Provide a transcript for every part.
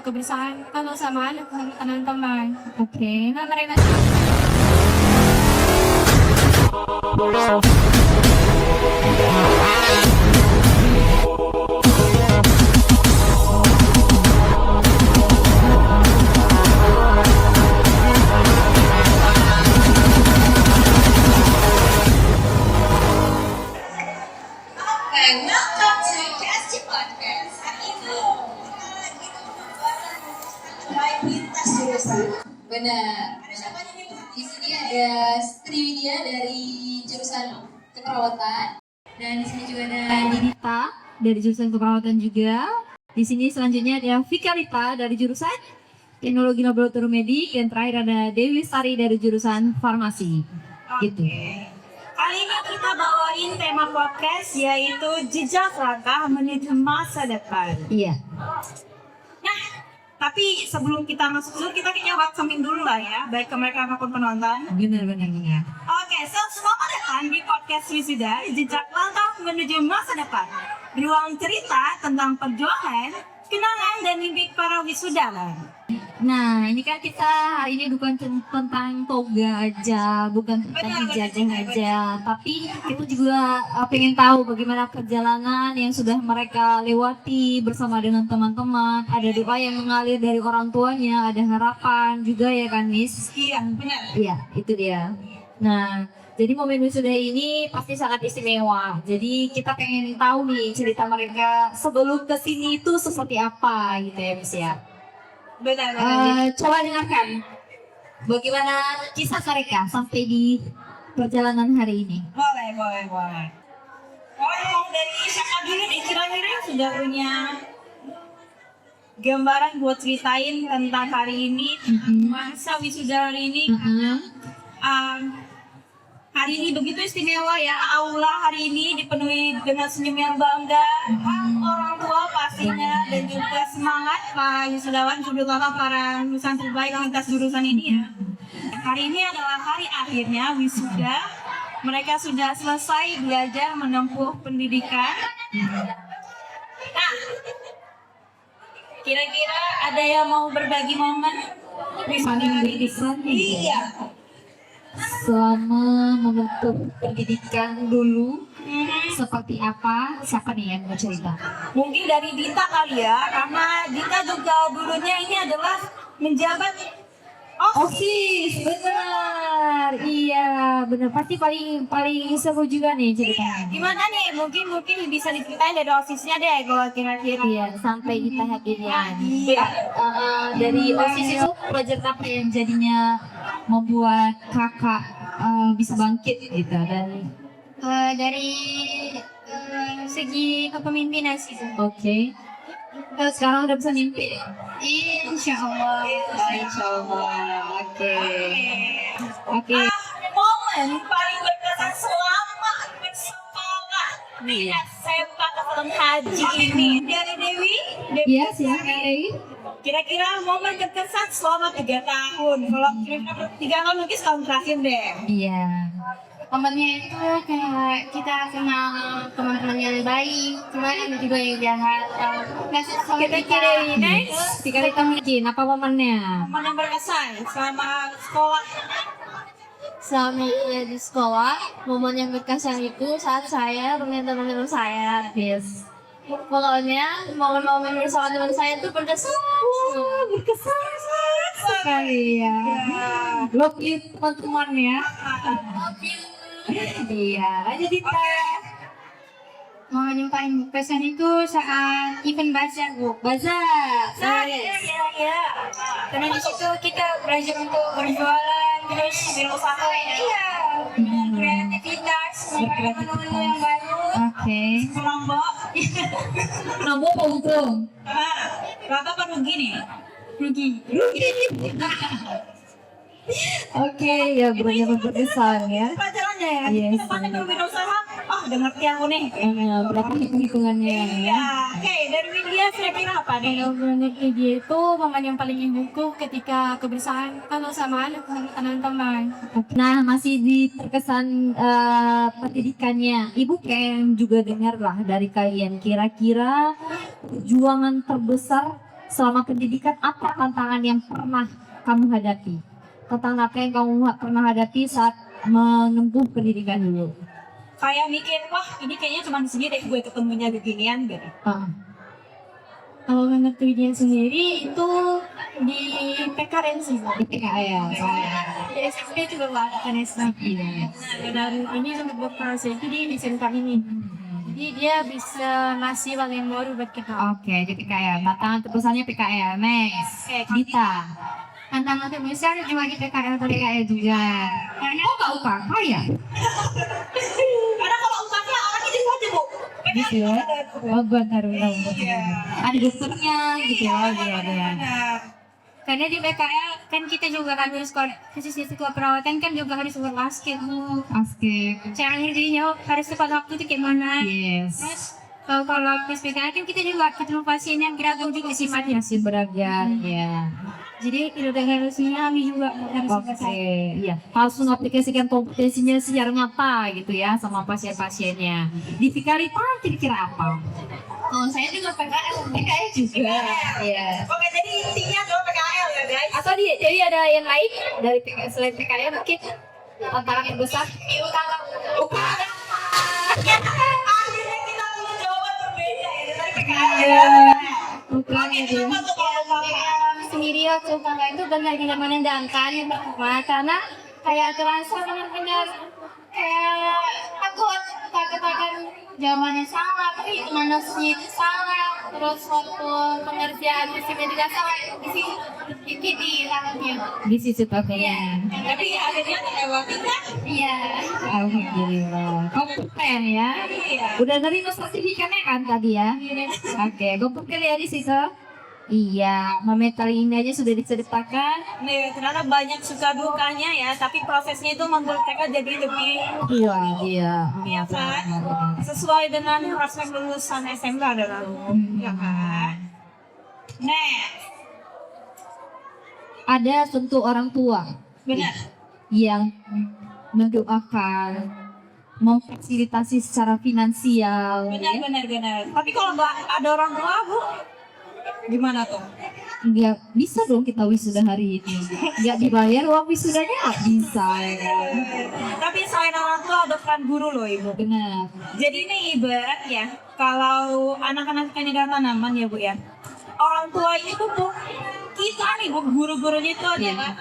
kebersamaan, kebersamaan teman-teman. Oke. Nah, mereka And welcome to Casting Podcast. Hari ini kita lagi nonton bareng Baik Lintas Jurusan. Benar. Ada siapa nih? Di sini ada Triwidia dari jurusan keperawatan. Dan di sini juga ada Didita dari jurusan keperawatan juga. Di sini selanjutnya ada Vikarita dari jurusan Teknologi Laboratorium Medik, dan terakhir ada Dewi Sari dari jurusan Farmasi. Gitu. kali ini kita bawain tema podcast yaitu jejak langkah menuju masa depan. Iya. Nah, tapi sebelum kita masuk dulu, kita kayaknya samping dulu lah ya, baik ke mereka maupun penonton. Benar. Oke, selamat datang di podcast Wisuda, jejak langkah menuju masa depan. Ruang cerita tentang perjuangan, kenangan, dan mimpi para wisudawan. Nah, ini kan kita hari ini bukan tentang toga aja, bukan tentang ijazah aja, tapi kita juga pengen tahu bagaimana perjalanan yang sudah mereka lewati bersama dengan teman-teman. Ada doa yang mengalir dari orang tuanya, ada harapan juga ya kan, Miss? Iya, benar. Iya, itu dia. Nah, jadi momen wisuda ini pasti sangat istimewa. Jadi kita pengen tahu nih cerita mereka sebelum kesini itu seperti apa gitu ya, Miss ya. Benar. Coba dengarkan bagaimana kisah mereka sampai di perjalanan hari ini. Boleh. Mau dari siapa dulu nih, kira-kira yang sudah punya gambaran buat ceritain tentang hari ini, masa wisuda hari ini. Hari ini begitu istimewa ya, aula hari ini dipenuhi dengan senyum yang bangga, orang tua pastinya, dan juga semangat para wisudawan, terutama para lulusan terbaik lintas jurusan ini ya. Hari ini adalah hari akhirnya wisuda, mereka sudah selesai belajar menempuh pendidikan. Nah, kira-kira ada yang mau berbagi momen wisuda? Iya. Selama menutup pendidikan dulu seperti apa? Siapa nih yang mau cerita? Mungkin dari Dita kali ya, karena Dita juga dulunya ini adalah menjabat OSIS, benar. Iya, benar. Pasti paling seru juga nih ceritanya. Gimana nih? Mungkin bisa diceritain dari OSISnya deh, kalau kira-kira. Iya, sampai di tahap ini. Iya. Dari OSIS itu proyek apa yang jadinya membuat kakak bisa bangkit gitu, dan Dari segi kepemimpinan sih. oke. Sekarang udah bisa mimpi. Insya Allah. Oke. Momen paling berkesan selama bersekolah di Iya. SMK Kepulauan Haji ini dari Dewi. Iya, silakan Dewi. Kira-kira momen berkesan selama 3 tahun. Kalau kira-kira 3 tahun mungkin setahun terakhir deh. Iya. Momennya itu kayak kita kenal teman-teman yang baik, cuma ada juga yang jahat. Kita ini Sekali mungkin apa momennya? momen yang berkesan selama sekolah. Selama di sekolah, momen yang berkesan itu saat saya dengan teman-teman saya. Yes. Pokoknya momen-momen bersama teman saya itu berkesan. Berkesan sekali ya. Love you teman-teman ya. Iya, lanjut Dita. Momen yang paling berkesan itu saat event bazar, Bu. Bazar. Iya. Karena di situ kita belajar untuk berjualan, terus berusaha. Iya. Kreativitas, menu-menu yang baru. Oke. Kelompok. Nombor apa untung? Rata apa rugi nih? Rugi. Oke, ya banyak berkesan ya. Pelajarannya ya. Yes. Kita banyak berusaha. Oh, udah ngerti aku nih. Berapa hitung-hitungannya ya? Iya. Oke, dari Widya kira-kira apa nih? Kalau menurut dia itu momen yang paling ingatku ketika kebersamaan teman-teman. Nah, masih di terkesan pendidikannya. Ibu pengen juga dengar lah dari kalian. Kira-kira perjuangan terbesar selama pendidikan apa tantangan yang pernah kamu hadapi? Tantangan apa yang kamu pernah hadapi saat menempuh pendidikan dulu? Kayak mikir, wah ini kayaknya cuma di sini deh gue ketemunya beginian gitu. Kalau menurut Widya sendiri itu di PKN sih, Bu. Di PKN. Di SMP juga nggak ada kan SNP. Dan ini sempat berproses itu di SMK ini. Jadi dia bisa ngasih hal yang baru buat kita. Oke, di PKN. Tantangan terbesarnya PKN. Next, Dita. Tantangan terbesar juga di PKN atau PKN juga. karena Oh, nggak UKK ya? Karena kalau umpamanya orang itu aja bu. Gitu ya? Oh, gue taruh ada dokternya gitu ya. Iya. karena di PKN kan kita juga harus khususnya sekolah perawatan kan juga harus berbasket, Bu. Askip. Cara ngertinya harus tepat waktu itu gimana? Yes. Terus kalau pas PKN kan kita juga ketemu pasien yang beragam juga sifatnya. Masih beragam, ya. Jadi tidak harusnya kami juga harus Oke, iya. Harus mengaplikasikan kompetensinya secara nyata gitu ya sama pasien-pasiennya. Di Fikaripa kira-kira apa? Kalau saya juga PKN. PKN juga. Iya. Oke, jadi intinya adalah PKL ya guys. Atau jadi ada yang lain dari PKN selain PKN mungkin tantangan yang besar? Bukan. Akhirnya kita punya jawaban berbeda ya dari PKL. Bukan Oke, gitu. kenapa tuh kalau PKL? Sendiri waktu kakak itu benar-benar menendangkan yang pertama karena kayak terasa benar-benar kayak takut akan jawabannya salah, tapi manusia itu salah, terus waktu pengerjaan mesinnya tidak salah, sedikit di tangannya. Di sisi tokonya. Tapi akhirnya dilewati kan? Iya. Alhamdulillah. Kompeten ya. Iya. Udah nerima sertifikatnya kan tadi ya? Oke, kompeten ya di situ. Iya, memetal ini aja sudah diceritakan. Nih, ternyata banyak suka dukanya ya, tapi prosesnya itu membuat mereka jadi lebih Iya. ya kan? Sesuai dengan prospek lulusan SMK adalah ya kan? Next, Ada tentu orang tua benar. yang mendoakan, memfasilitasi secara finansial. Benar. Tapi kalau nggak ada orang tua, Bu, gimana tuh? Nggak bisa dong kita wisuda hari ini. Nggak dibayar uang wisudanya nggak bisa. Tapi selain orang tua ada peran guru loh, Ibu. Benar. Jadi ini ibarat ya, kalau anak-anak penyegar tanaman ya Bu ya, orang tua itu tuh kita nih Bu, guru-gurunya itu adalah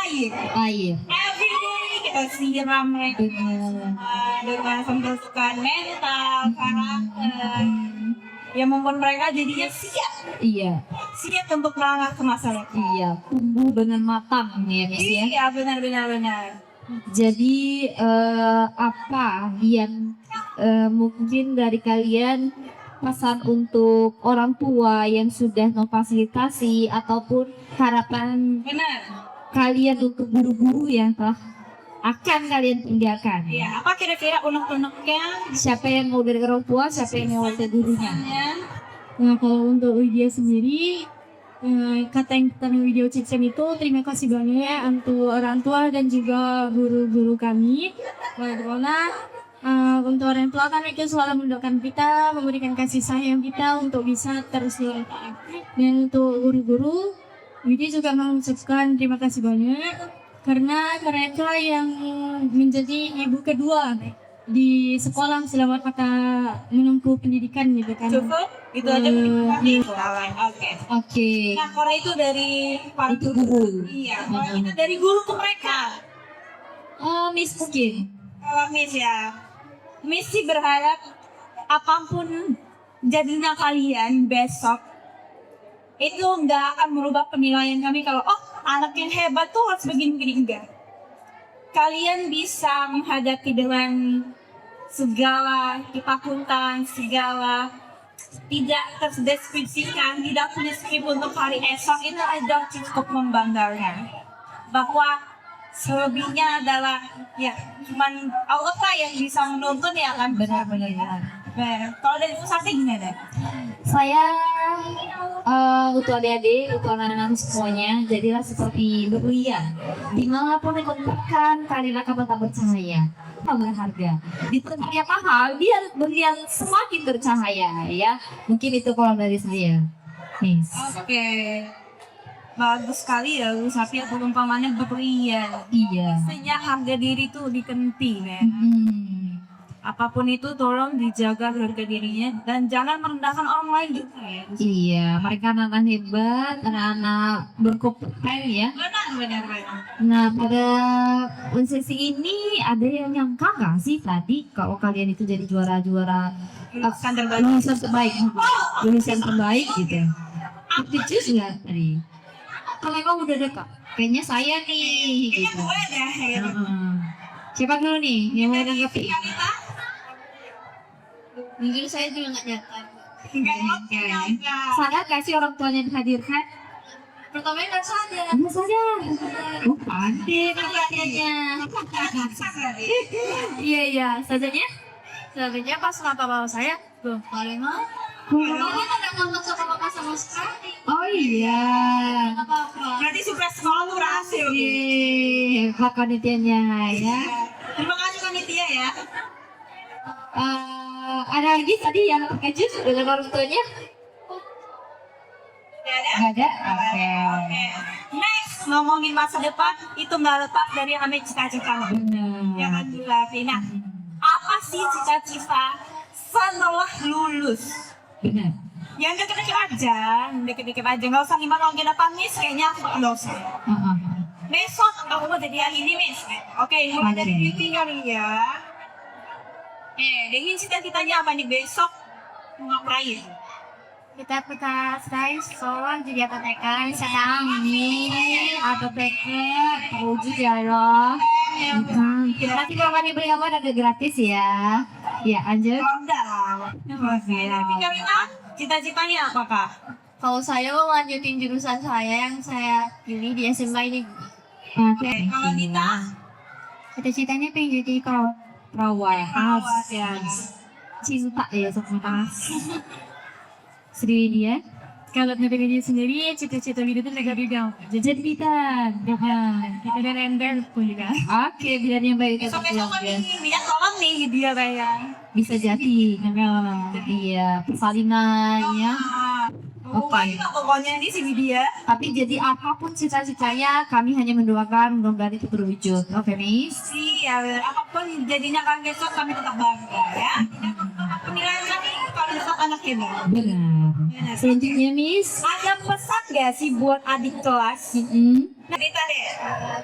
air. Air. Every day kita siram mereka dengan pembentukan mental, karakter, yang membuat mereka jadinya Iya. siap untuk melangkah ke masa depan. Iya. Tumbuh dengan matang nih ya Miss ya. Iya benar. Jadi apa yang mungkin dari kalian pesan untuk orang tua yang sudah memfasilitasi ataupun harapan Benar. kalian untuk guru-guru yang telah akan kalian tinggalkan? Iya, apa kira-kira unek-uneknya? Siapa yang mau dari orang tua, siapa yang mau dari gurunya? Nah, kalau untuk Widya sendiri, kata yang pertama Widya ucapkan itu terima kasih banyak ya untuk orang tua dan juga guru-guru kami. Bagaimana untuk orang tua kan itu selalu mendoakan kita, memberikan kasih sayang kita untuk bisa terus dilakukan. Dan untuk guru-guru, Widya juga mengucapkan terima kasih banyak karena mereka yang menjadi ibu kedua di sekolah selama kita menempuh pendidikan gitu kan. Cukup? Itu aja Oke. Oke. Nah, kalau itu dari para Itu guru. Iya, kalau itu dari guru ke mereka. Miss mungkin. Kalau Miss ya, Miss sih berharap apapun jadinya kalian besok itu nggak akan merubah penilaian kami kalau anak yang hebat tuh harus begini-begini, enggak. Kalian bisa menghadapi dengan segala ketakutan, segala tidak terdeskripsikan, tidak punya skrip untuk hari esok, itu adalah cukup membanggakan. Bahwa selebihnya adalah ya cuman Allah lah yang bisa menuntun ya kan. Benar-benar. Kalau dari pusatnya gimana? Saya untuk adik-adik, untuk anak-anak semuanya, jadilah seperti berlian. Dimanapun ditemukan, kalian akan tetap bercahaya, tak berharga. Di tempatnya mahal, biar berlian semakin bercahaya ya. Mungkin itu kalau dari saya. Yes. Oke. Bagus sekali ya, tapi perumpamannya berlian. Iya. Biasanya harga diri tuh dikenting ya. Apapun itu tolong dijaga harga dirinya dan jangan merendahkan orang lain juga ya. Iya, mereka anak-anak hebat, anak-anak berkompeten ya. Benar. Nah, pada sesi ini ada yang nyangka nggak sih tadi kalau kalian itu jadi juara-juara Lulusan terbaik. lulusan terbaik, lulusan terbaik gitu. Ambisius nggak tadi? Kalau emang udah dekat, kayaknya saya nih gitu. Boleh deh ya. Heeh. Siapa dulu nih yang mau nanggapi? Mungkin saya juga nggak nyata. Sadar gak sih orang tuanya dihadirkan? Pertamanya nggak sadar. Anda sadar? Oh, pandai kelihatannya. Iya, sadarnya? Sebenarnya pas mata bawa saya, tuh, Palingan. Palingan ada kontak sama kakak sama sekali. Oh iya. Nggak apa-apa. Berarti sukses sekolah lu berhasil. Yeay, Pak Panitianya ya. Terima kasih panitia ya. Ada lagi tadi yang terkejut dengan orang tuanya? Nggak ada? Oke. Next, ngomongin masa depan itu nggak lepas dari yang namanya cita-cita. Ya Benar. kan Gulati. Nah, apa sih cita-cita setelah lulus? Benar. Yang deket-deket aja, nggak usah 5 tahun ke depan nih, kayaknya aku nggak usah. Besok aku mau jadi ahli Miss. Oke, mulai dari Oke. beauty kali ya. Dengan cita-citanya apa nih besok? Mau ngapain? kita sains sekolah jadi APTK senang nih APTK Terwujud ya Allah. Nanti kalau kami beri apa ada gratis ya. Ya, Anjel. Oke, tapi Karina, cita-citanya apa kak? kalau saya mau lanjutin jurusan saya yang saya pilih di SMA ini Oke, kalau Dita? cita-citanya pengen jadi Perawat. Ya. Cinta ya sama Sri dia. kalau dari diri sendiri cita-cita hidup itu tiga bidang Jajan kita. kita dan ember pun juga Oke, biar yang baik tetap Besok-besok keluarga. kami minyak tolong nih dia kayak. Bisa jadi. Iya, persalinannya. Pokoknya di sini dia. Tapi jadi apapun cita-citanya, kami hanya mendoakan mudah-mudahan itu terwujud. Oke, Miss. Iya, apapun jadinya kan besok kami tetap bangga ya. Penilaian kami kalau besok anak kita. Benar. Selanjutnya, Miss. Ada pesan gak sih buat adik kelas? Cerita deh.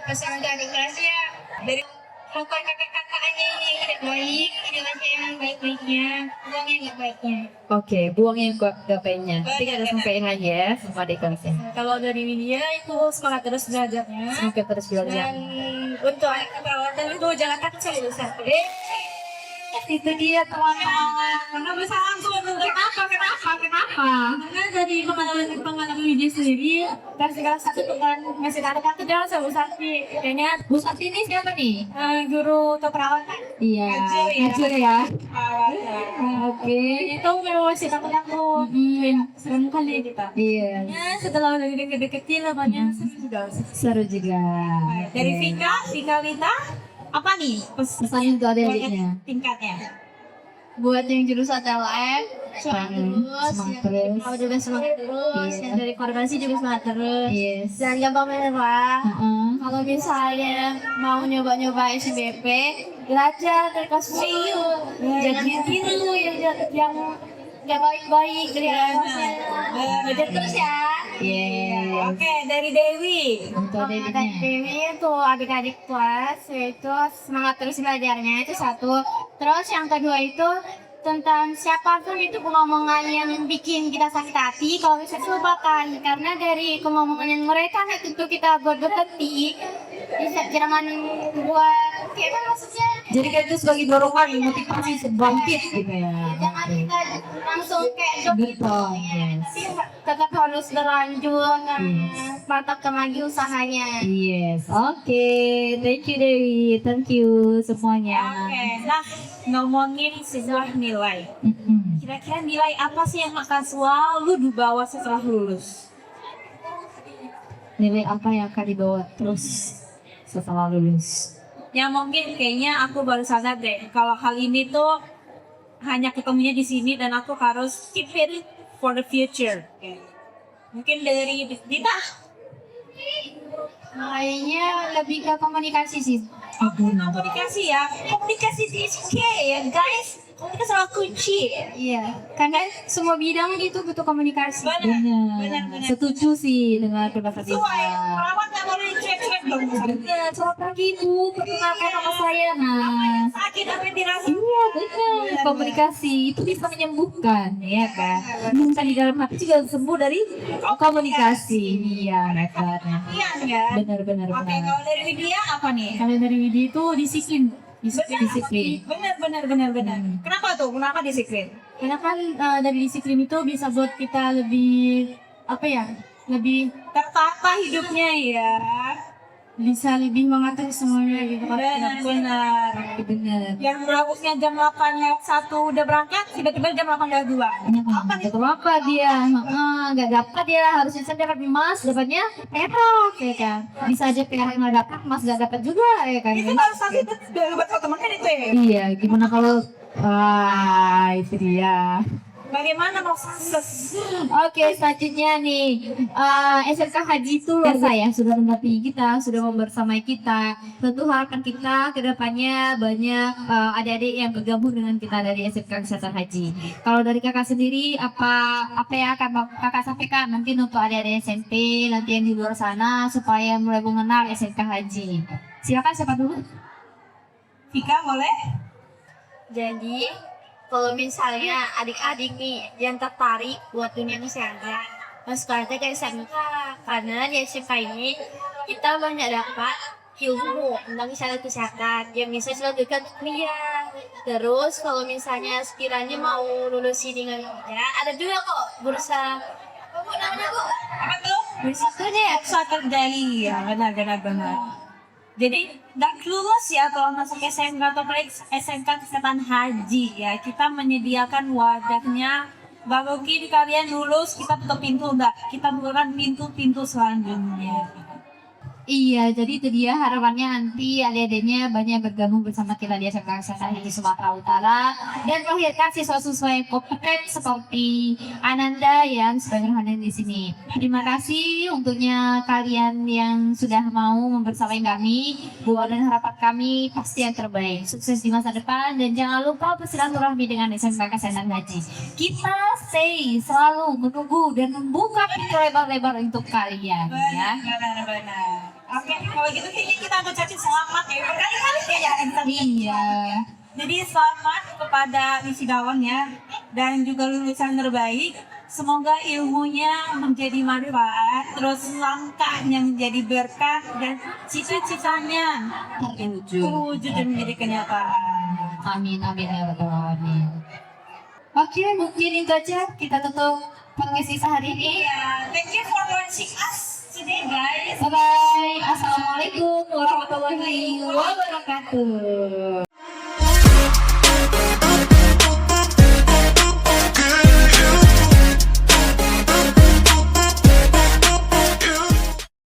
Pesan dari kelasnya Dari pokoknya kakak-kakaknya yang tidak baik, dinasih yang baik-baiknya, buang yang nggak baiknya. Oke, buang yang gapainya. Nanti kita sampaikan lagi ya sama adik kelasnya. kalau dari media itu semangat terus belajarnya Semoga terus belajar. dan untuk anak keperawatan itu jangan takut sama jurusan Itu dia teman-teman. karena bisa langsung Kenapa? karena dari pengalaman media sendiri dari segala satu dengan ngasih tahu kan jangan sama Sakti kayaknya Bu Sakti ini siapa nih? guru keperawatan Iya, ngajar ya. Oke. itu memang masih takut serem kali kita Iya, ya setelah udah deket-deketin namanya seru juga seru juga. dari Oke. Vika Lita, apa nih Pesan untuk adik-adiknya. tingkatnya? buat yang jurusan LM Semangat terus. kalau juga semangat terus Iya. yang dari farmasi juga semangat terus Yes. jangan gampang menyerah Heeh. kalau misalnya mau nyoba-nyoba SBP belajar dari kasus itu jangan tiru yang baik-baik dari atasnya belajar terus ya Yes. Oke, dari Dewi. Untuk Adik adiknya. Dewi itu adik-adik kelas yaitu semangat terus belajarnya itu satu. Terus yang kedua itu tentang siapapun itu pengomongan yang bikin kita sakit hati kalau bisa lupakan karena dari pengomongan mereka itu kita berhenti bisa jangan buat kayak maksudnya Jadi kayak itu sebagai dorongan, motivasi bangkit gitu ya. jangan kita langsung kayak Betul. Yes. tetap harus berlanjut mantapkan lagi usahanya. Yes. Oke. Thank you Dewi. Thank you semuanya. Oke, nah ngomongin sejarah nilai. Mm-mm. Kira-kira nilai apa sih yang akan selalu dibawa setelah lulus? Nilai apa yang akan dibawa terus setelah lulus? Yang mungkin kayaknya aku baru sadar deh kalau hal ini tuh hanya ketemunya di sini dan aku harus keep it for the future. Mungkin dari Dita. Kayaknya lebih ke komunikasi sih. Komunikasi ya. Komunikasi di SK ya guys. Komunikasi adalah kunci. Iya, karena semua bidang itu butuh komunikasi. Benar. Setuju sih dengan pendapat Sesuai. Dita. Perawat nggak boleh cuek-cuek dong. Iya, selamat pagi Bu, perkenalkan nama saya. Nah, Sakit apa yang dirasa? iya benar. Komunikasi itu bisa menyembuhkan, ya kan? Bisa di dalam hati juga sembuh dari komunikasi. Iya, benar. Iya ya. Benar. Oke, kalau dari Widya apa nih? Kalau dari Widya itu disiplin. Disiplin. Benar. Kenapa tuh? Kenapa disiplin? Karena kan dari disiplin itu bisa buat kita lebih lebih Tertata hidupnya ya. bisa lebih mengatur semuanya gitu kan. Benar. Yang berangkatnya jam 8:01 udah berangkat, tiba-tiba jam 8:02. Betul apa dia? Nggak dapat dia, harusnya saya dapat emas, dapatnya perak, ya kan? Bisa aja perak yang nggak dapat, emas nggak dapat juga, ya kan? Itu harus sakit udah buat teman kan itu ya. Iya, gimana kalau itu dia. Bagaimana mau sukses? Oke, selanjutnya nih SMK Haji itu luar biasa ya, sudah mendampingi kita, sudah membersamai kita. Tentu harapan kita ke depannya banyak adik-adik yang bergabung dengan kita dari SMK Kesehatan Haji. Kalau dari kakak sendiri, apa yang akan kakak sampaikan nanti untuk adik-adik SMP, nanti yang di luar sana supaya mulai mengenal SMK Haji? Silakan siapa dulu? Vika boleh? Jadi, kalau misalnya adik-adik nih yang tertarik buat dunia kesehatan, masuk aja ke SMK. Karena di SMK ini kita banyak dapat ilmu tentang kesehatan yang bisa dilanjutkan kuliah. Terus kalau misalnya sekiranya mau lulus ini dengan ya, ada juga kok bursa. Apa namanya kok? Apa tuh? Bursa kerja. Pusat kerja ya, benar. Jadi nggak lulus ya kalau masuk SMK atau SMK Kesehatan Haji ya, kita menyediakan wadahnya. Nggak mungkin kalian lulus kita tutup pintu, enggak, kita bukakan pintu-pintu selanjutnya. Iya, jadi itu dia harapannya nanti adik-adiknya banyak bergabung bersama kita di SMK Kesehatan Haji Sumatera Utara dan melahirkan siswa-siswa yang kompeten seperti Ananda yang sudah hadir di sini. Terima kasih untuknya kalian yang sudah mau membersamai kami. Doa dan harapan kami pasti yang terbaik. Sukses di masa depan dan jangan lupa bersilaturahmi dengan SMK Kesehatan Haji. Kita selalu menunggu dan membuka pintu lebar-lebar untuk kalian ya. Benar. Oke, kalau gitu kayaknya kita ucapin selamat ya, berkali-kali ya. Iya. Jadi selamat kepada wisudawan ya, dan juga lulusan terbaik. Semoga ilmunya menjadi manfaat, terus langkahnya menjadi berkah, dan cita-citanya terwujud dan menjadi kenyataan. Amin ya rabbal alamin. Oke, mungkin itu aja kita tutup podcast kita hari ini. Iya, thank you for watching us today guys. Bye bye. Assalamualaikum warahmatullahi wabarakatuh.